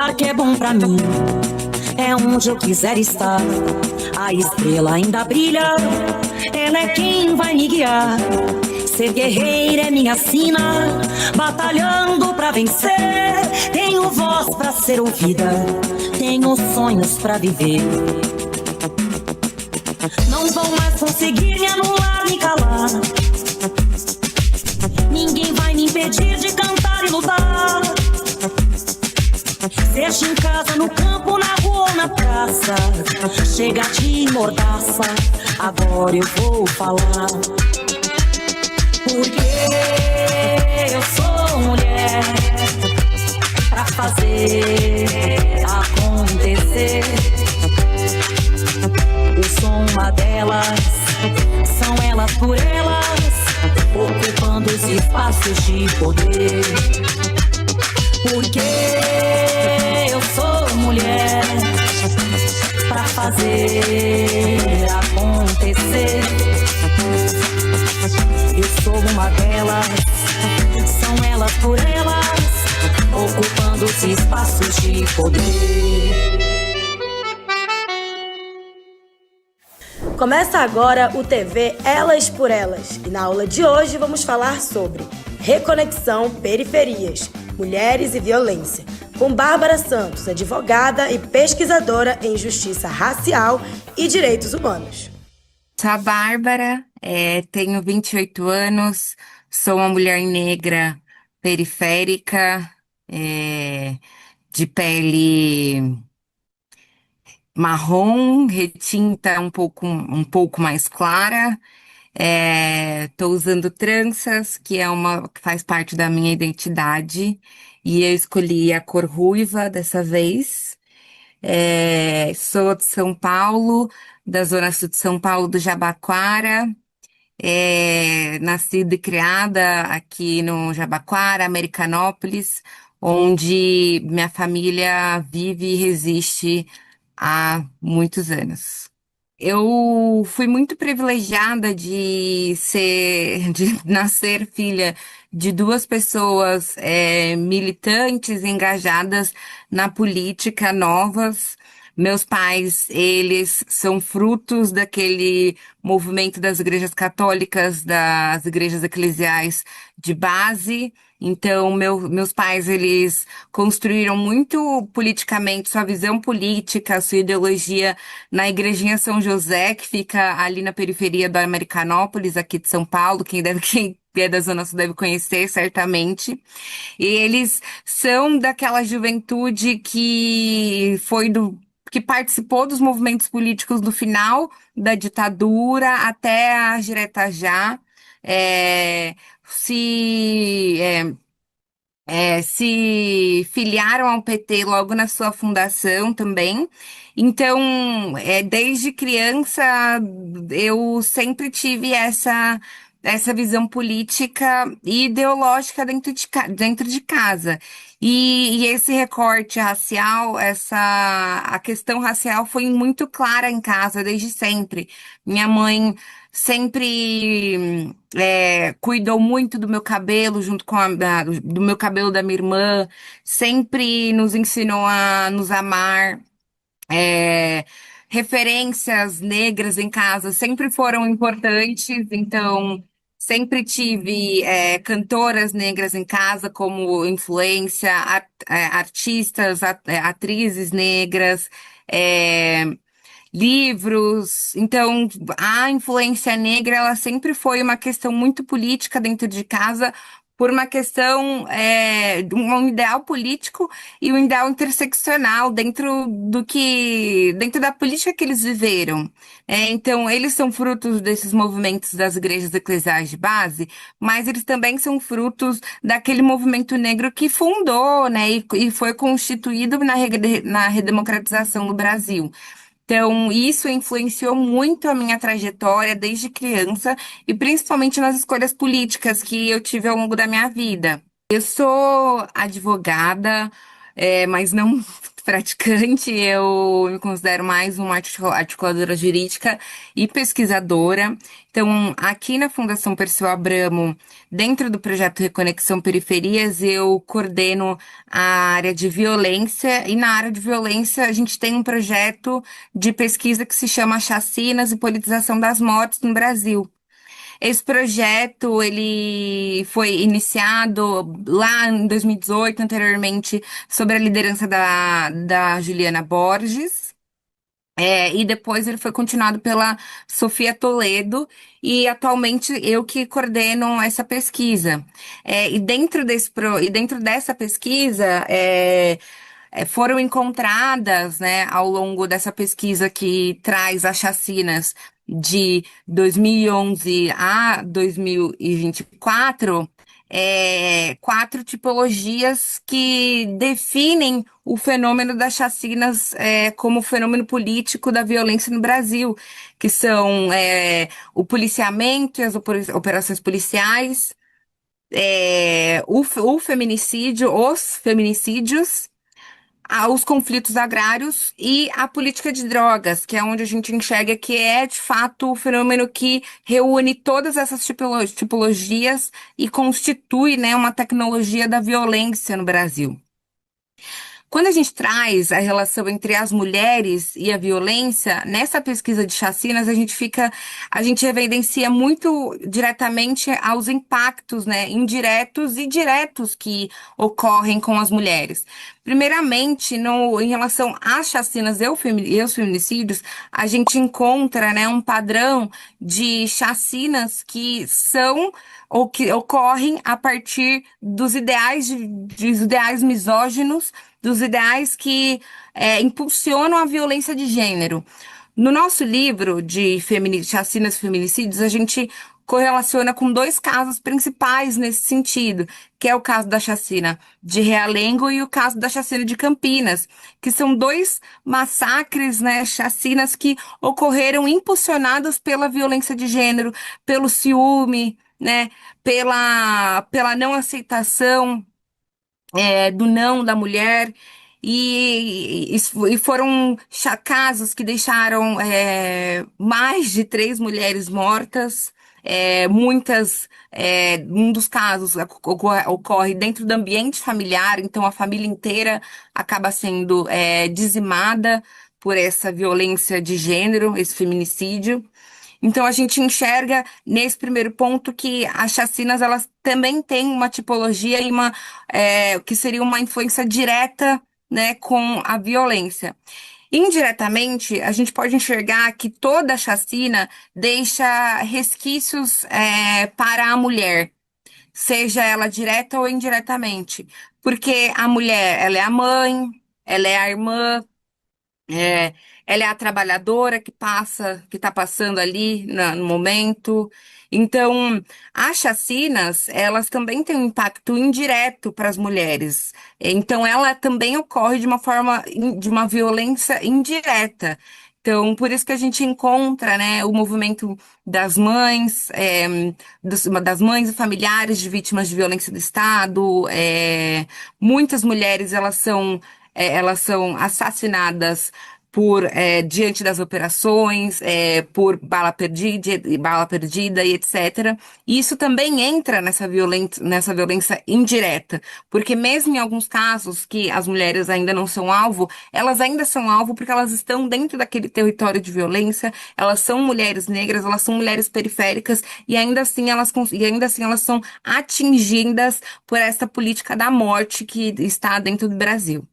lugar que é bom pra mim, é onde eu quiser estar. A estrela ainda brilha, ela é quem vai me guiar. Ser guerreira é minha sina, batalhando pra vencer. Tenho voz pra ser ouvida, tenho sonhos pra viver. Não vão mais conseguir me anular, me calar. Ninguém vai me impedir de cantar e lutar. Seja em casa, no campo, na rua ou na praça, chega de mordaça, agora eu vou falar. Porque eu sou mulher pra fazer acontecer. Eu sou uma delas, são elas por elas, ocupando os espaços de poder. Porque eu sou mulher pra fazer acontecer. Eu sou uma delas, são elas por elas, ocupando os espaços de poder. Começa agora o TV Elas por Elas e na aula de hoje vamos falar sobre Reconexão Periferias, Mulheres e Violência, com Bárbara Santos, advogada e pesquisadora em Justiça Racial e Direitos Humanos. Sou a Bárbara, tenho 28 anos, sou uma mulher negra periférica, de pele marrom, retinta um pouco mais clara. Tô usando tranças, que faz parte da minha identidade, e eu escolhi a cor ruiva dessa vez. Sou de São Paulo, da Zona Sul de São Paulo, do Jabaquara. Nascida e criada aqui no Jabaquara, Americanópolis, onde minha família vive e resiste há muitos anos. Eu fui muito privilegiada de nascer filha de duas pessoas militantes, engajadas na política, novas. Meus pais, eles são frutos daquele movimento das igrejas católicas, das igrejas eclesiais de base. Então, meus pais, eles construíram muito politicamente sua visão política, sua ideologia na Igrejinha São José, que fica ali na periferia da Americanópolis, aqui de São Paulo. Quem é da Zona Sul deve conhecer, certamente. E eles são daquela juventude que participou dos movimentos políticos do final da ditadura até a direta já. É, se se filiaram ao PT logo na sua fundação também. Então, desde criança, eu sempre tive essa visão política e ideológica dentro de casa. E esse recorte racial, a questão racial foi muito clara em casa desde sempre. Minha mãe sempre cuidou muito do meu cabelo, junto com do meu cabelo da minha irmã, sempre nos ensinou a nos amar. É, Referências negras em casa sempre foram importantes, então sempre tive cantoras negras em casa como influência, artistas, atrizes negras. é, Livros. Então, a influência negra, ela sempre foi uma questão muito política dentro de casa, por uma questão de um ideal político e um ideal interseccional dentro da política que eles viveram. Então, eles são frutos desses movimentos das igrejas eclesiais de base, mas eles também são frutos daquele movimento negro que fundou, né, e foi constituído na redemocratização do Brasil. Então, isso influenciou muito a minha trajetória desde criança e principalmente nas escolhas políticas que eu tive ao longo da minha vida. Eu sou advogada, mas não praticante, eu me considero mais uma articuladora jurídica e pesquisadora. Então, aqui na Fundação Perseu Abramo, dentro do projeto Reconexão Periferias, eu coordeno a área de violência, e na área de violência a gente tem um projeto de pesquisa que se chama Chacinas e Politização das Mortes no Brasil. Esse projeto, ele foi iniciado lá em 2018, anteriormente, sob a liderança da Juliana Borges. E depois ele foi continuado pela Sofia Toledo, e atualmente eu que coordeno essa pesquisa. E dentro dessa pesquisa, foram encontradas, né, ao longo dessa pesquisa que traz as chacinas de 2011 a 2024, quatro tipologias que definem o fenômeno das chacinas, como fenômeno político da violência no Brasil, que são, o policiamento e as operações policiais, o feminicídio, os feminicídios, os conflitos agrários e a política de drogas, que é onde a gente enxerga que é, de fato, o fenômeno que reúne todas essas tipologias e constitui, né, uma tecnologia da violência no Brasil. Quando a gente traz a relação entre as mulheres e a violência, nessa pesquisa de chacinas, a gente evidencia muito diretamente aos impactos, né, indiretos e diretos que ocorrem com as mulheres. Primeiramente, em relação às chacinas e aos feminicídios, a gente encontra, né, um padrão de chacinas que são ou que ocorrem a partir dos dos ideais misóginos, dos ideais que impulsionam a violência de gênero. No nosso livro de chacinas e feminicídios, a gente correlaciona com dois casos principais nesse sentido, que é o caso da chacina de Realengo e o caso da chacina de Campinas, que são dois massacres, né, chacinas que ocorreram impulsionados pela violência de gênero, pelo ciúme, né, pela não aceitação do não da mulher, e foram casos que deixaram mais de 3 mulheres mortas. Um dos casos ocorre dentro do ambiente familiar, então a família inteira acaba sendo dizimada por essa violência de gênero, esse feminicídio. Então, a gente enxerga nesse primeiro ponto que as chacinas, elas também têm uma tipologia e que seria uma influência direta, né, com a violência. Indiretamente, a gente pode enxergar que toda chacina deixa resquícios, para a mulher, seja ela direta ou indiretamente, porque a mulher, ela é a mãe, ela é a irmã, é, ela é a trabalhadora que está passando ali no momento. Então, as chacinas, elas também têm um impacto indireto para as mulheres. Então, ela também ocorre de uma forma, de uma violência indireta. Então, por isso que a gente encontra, né, o movimento das mães, das mães e familiares de vítimas de violência do Estado. Muitas mulheres, elas são assassinadas diante das operações, por bala perdida e etc. E isso também entra nessa violência indireta, porque mesmo em alguns casos que as mulheres ainda não são alvo, elas ainda são alvo porque elas estão dentro daquele território de violência, elas são mulheres negras, elas são mulheres periféricas, e ainda assim elas são atingidas por essa política da morte que está dentro do Brasil.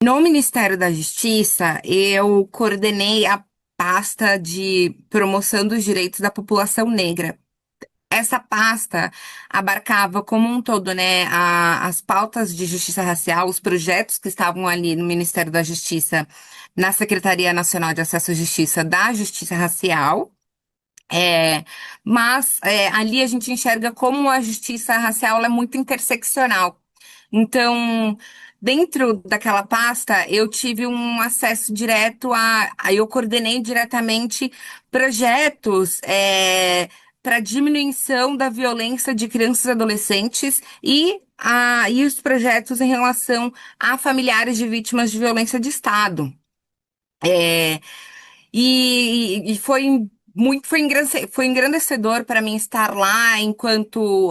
No Ministério da Justiça, eu coordenei a pasta de promoção dos direitos da população negra. Essa pasta abarcava como um todo, né, as pautas de justiça racial, os projetos que estavam ali no Ministério da Justiça, na Secretaria Nacional de Acesso à Justiça da Justiça Racial. Mas ali a gente enxerga como a justiça racial ela é muito interseccional. Então, dentro daquela pasta, eu tive um acesso direto eu coordenei diretamente projetos para a diminuição da violência de crianças e adolescentes e os projetos em relação a familiares de vítimas de violência de Estado. É, e foi engrandecedor para mim estar lá enquanto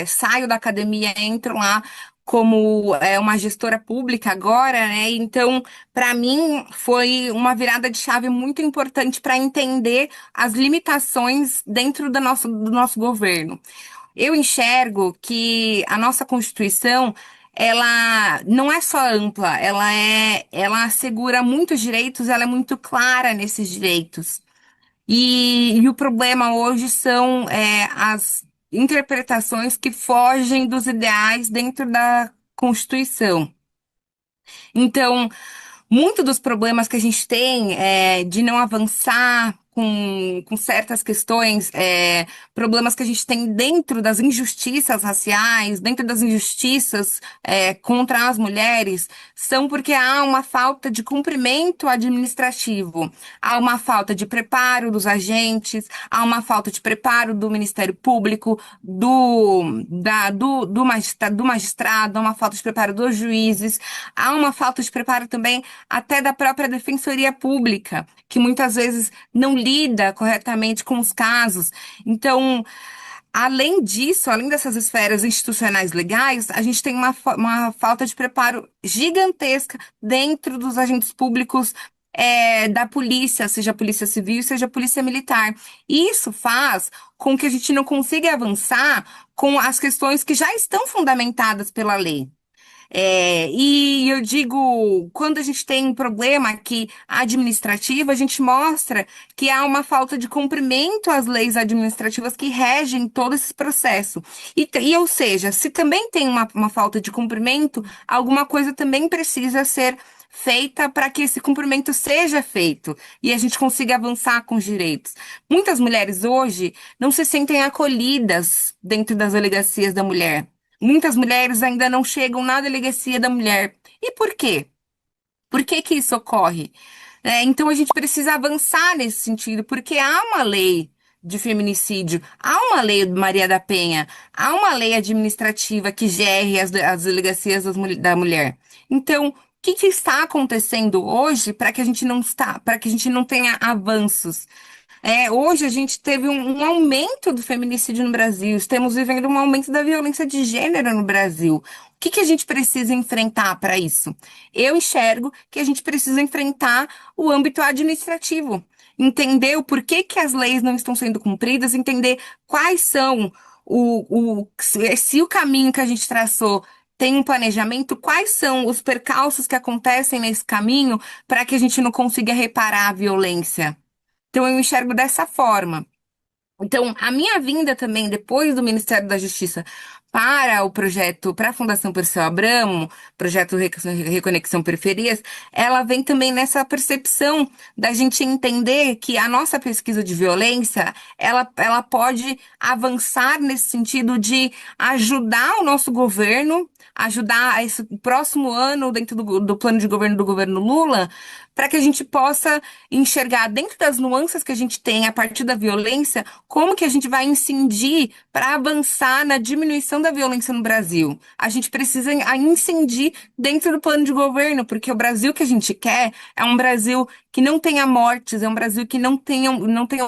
saio da academia, entro lá como uma gestora pública agora, né? Então, para mim, foi uma virada de chave muito importante para entender as limitações dentro do nosso governo. Eu enxergo que a nossa Constituição, ela não é só ampla, ela assegura muitos direitos, ela é muito clara nesses direitos. E o problema hoje são as interpretações que fogem dos ideais dentro da Constituição. Então, muito dos problemas que a gente tem de não avançar com certas questões, problemas que a gente tem dentro das injustiças raciais, dentro das injustiças contra as mulheres, são porque há uma falta de cumprimento administrativo, há uma falta de preparo dos agentes, há uma falta de preparo do Ministério Público, do magistrado, há uma falta de preparo dos juízes, há uma falta de preparo também até da própria Defensoria Pública, que muitas vezes não lida corretamente com os casos. Então, além disso, além dessas esferas institucionais legais, a gente tem uma falta de preparo gigantesca dentro dos agentes públicos. Da polícia, seja a polícia civil, seja a polícia militar. E isso faz com que a gente não consiga avançar com as questões que já estão fundamentadas pela lei. E eu digo, quando a gente tem um problema aqui administrativo, a gente mostra que há uma falta de cumprimento às leis administrativas que regem todo esse processo. Ou seja, se também tem uma falta de cumprimento, alguma coisa também precisa ser feita para que esse cumprimento seja feito e a gente consiga avançar com os direitos. Muitas mulheres hoje não se sentem acolhidas dentro das delegacias da mulher. Muitas mulheres ainda não chegam na delegacia da mulher. E por quê? Por que que isso ocorre? Então a gente precisa avançar nesse sentido, porque há uma lei de feminicídio, há uma lei de Maria da Penha, há uma lei administrativa que gere as delegacias da mulher. Então, o que que está acontecendo hoje para que a gente não tenha avanços? Hoje a gente teve um aumento do feminicídio no Brasil, estamos vivendo um aumento da violência de gênero no Brasil. O que que a gente precisa enfrentar para isso? Eu enxergo que a gente precisa enfrentar o âmbito administrativo, entender o porquê que as leis não estão sendo cumpridas, entender quais são se o caminho que a gente traçou tem um planejamento, quais são os percalços que acontecem nesse caminho para que a gente não consiga reparar a violência. Então, eu enxergo dessa forma. Então, a minha vinda também, depois do Ministério da Justiça, para o projeto, para a Fundação Perseu Abramo, projeto Reconexão Periferias, ela vem também nessa percepção da gente entender que a nossa pesquisa de violência, ela pode avançar nesse sentido de ajudar o nosso governo, ajudar esse próximo ano, dentro do plano de governo do governo Lula, para que a gente possa enxergar dentro das nuances que a gente tem a partir da violência, como que a gente vai incidir para avançar na diminuição da violência no Brasil. A gente precisa incidir dentro do plano de governo, porque o Brasil que a gente quer é um Brasil que não tenha mortes, é um Brasil que não tenham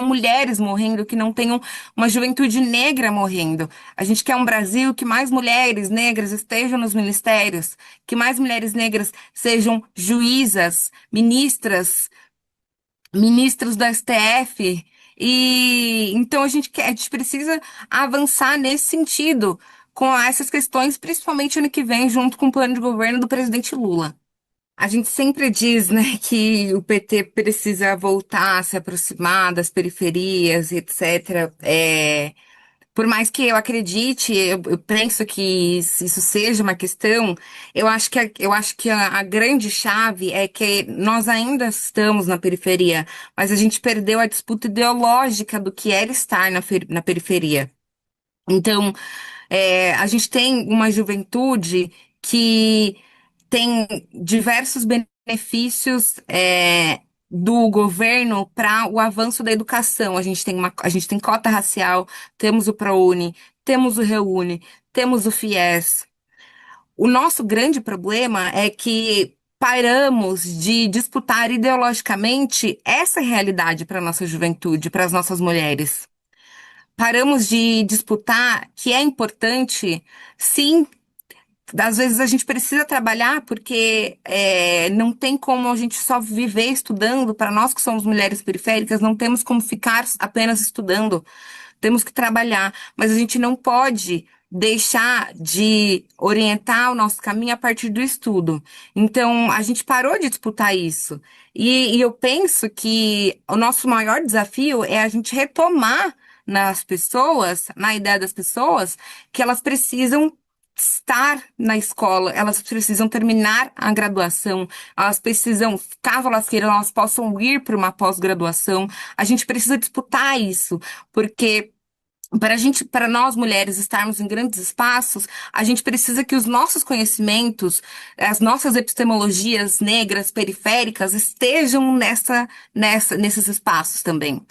mulheres morrendo, que não tenham uma juventude negra morrendo. A gente quer um Brasil que mais mulheres negras estejam nos ministérios, que mais mulheres negras sejam juízas, ministros do STF. E então a gente precisa avançar nesse sentido com essas questões, principalmente ano que vem, junto com o plano de governo do presidente Lula. A gente sempre diz, né, que o PT precisa voltar a se aproximar das periferias, etc. Por mais que eu acredite, eu penso que isso seja uma questão, eu acho que a grande chave é que nós ainda estamos na periferia, mas a gente perdeu a disputa ideológica do que era estar na periferia. Então, a gente tem uma juventude que tem diversos benefícios, do governo para o avanço da educação. A gente tem cota racial, temos o ProUni, temos o ReUni, temos o FIES. O nosso grande problema é que paramos de disputar ideologicamente essa realidade para a nossa juventude, para as nossas mulheres. Paramos de disputar que é importante, sim. Às vezes a gente precisa trabalhar porque não tem como a gente só viver estudando. Para nós que somos mulheres periféricas, não temos como ficar apenas estudando. Temos que trabalhar, mas a gente não pode deixar de orientar o nosso caminho a partir do estudo. Então, a gente parou de disputar isso. E eu penso que o nosso maior desafio é a gente retomar nas pessoas, na ideia das pessoas, que elas precisam estar na escola, elas precisam terminar a graduação, elas precisam, caso elas queiram, elas possam ir para uma pós-graduação. A gente precisa disputar isso, porque para nós mulheres estarmos em grandes espaços, a gente precisa que os nossos conhecimentos, as nossas epistemologias negras periféricas estejam nesses espaços também.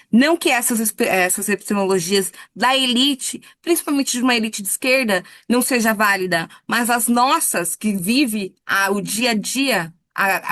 Não que essas epistemologias da elite, principalmente de uma elite de esquerda, não seja válida, mas as nossas, que vive o dia a dia,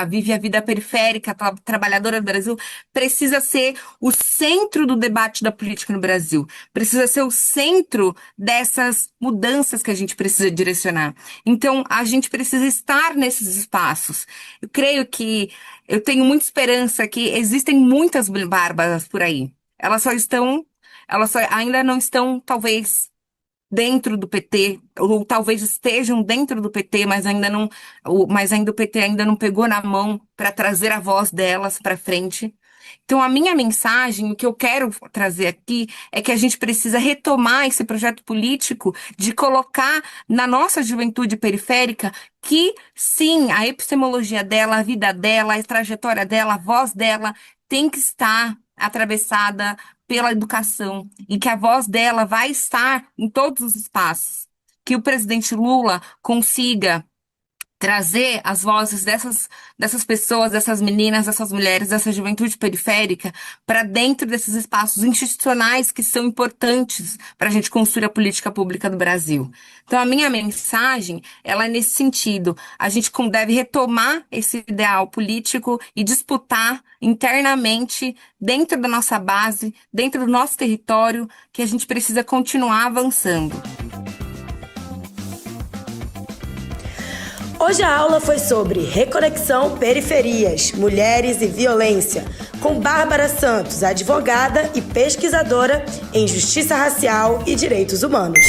vive a vida periférica, a trabalhadora do Brasil, precisa ser o centro do debate da política no Brasil. Precisa ser o centro dessas mudanças que a gente precisa direcionar. Então, a gente precisa estar nesses espaços. Eu creio que eu tenho muita esperança que existem muitas bárbaras por aí. Elas só ainda não estão, talvez, dentro do PT, ou talvez estejam dentro do PT, mas ainda o PT ainda não pegou na mão para trazer a voz delas para frente. Então, a minha mensagem, o que eu quero trazer aqui, é que a gente precisa retomar esse projeto político de colocar na nossa juventude periférica que, sim, a epistemologia dela, a vida dela, a trajetória dela, a voz dela tem que estar atravessada pela educação e que a voz dela vai estar em todos os espaços. Que o presidente Lula consiga trazer as vozes dessas pessoas, dessas meninas, dessas mulheres, dessa juventude periférica para dentro desses espaços institucionais que são importantes para a gente construir a política pública do Brasil. Então, a minha mensagem, ela é nesse sentido. A gente deve retomar esse ideal político e disputar internamente, dentro da nossa base, dentro do nosso território, que a gente precisa continuar avançando. Hoje a aula foi sobre Reconexão Periferias, Mulheres e Violência, com Bárbara Santos, advogada e pesquisadora em Justiça Racial e Direitos Humanos.